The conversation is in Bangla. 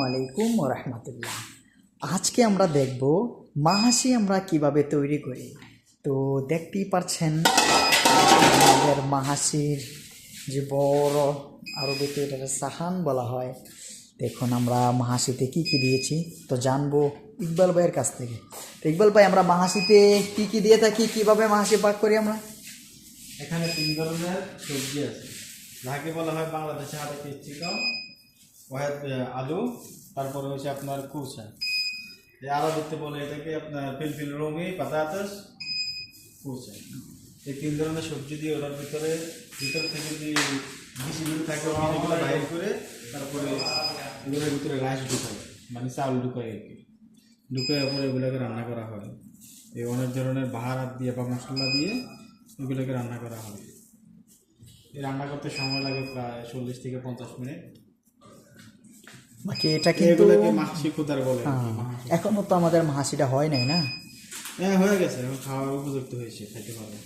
আলাইকুম ওয়া রাহমাতুল্লাহ। আজকে আমরা দেখব মাহাসি আমরা কিভাবে তৈরি করি। তো দেখতেই পাচ্ছেন আমাদের মাহাসির যে বড় আরবিতে এটাকে সাহান বলা হয়। দেখুন আমরা মাহাসিতে কি কি দিয়েছি তো জানবো ইকবাল ভাইয়ের কাছ থেকে। তো ইকবাল ভাই, আমরা মাহাসিতে কি কি দিয়ে থাকি, কিভাবে মাহাসি পাক করি আমরা? এখানে 3 ধরনের সবজি আছে, যাকে বলা হয় বাংলাদেশে হাতে ক্যাপসিকাম, আলু, তারপরে হচ্ছে আপনার কুচা। এই আরবিতে বলে এটাকে আপনার ফিলফিল রুমি পাতাতাস কুচা। এই 3 ধরনের সবজি দিয়ে ওটার ভিতর থেকে যে বীজগুলো থাকে বীজগুলো বাইর করে তারপরে এগুলোর ভিতরে রাইস ঢুকায়, মানে চাউল ঢুকায় আর কি। ঢুকায় পরে এগুলোকে রান্না করা হয়। এই অনেক ধরনের বাহারাত দিয়ে বা মশলা দিয়ে এগুলোকে রান্না করা হয়। এই রান্না করতে সময় লাগে প্রায় 40 থেকে 50 মিনিট। বাকি এটা কিন্তু এগুলোকে মাছি কুদার বলে। এখনো তো আমাদের মাহাসিটা হয় নাই না? হ্যাঁ, হয়ে গেছে, এখন খাওয়ার উপযুক্ত হয়েছে, খাইতে পারবে।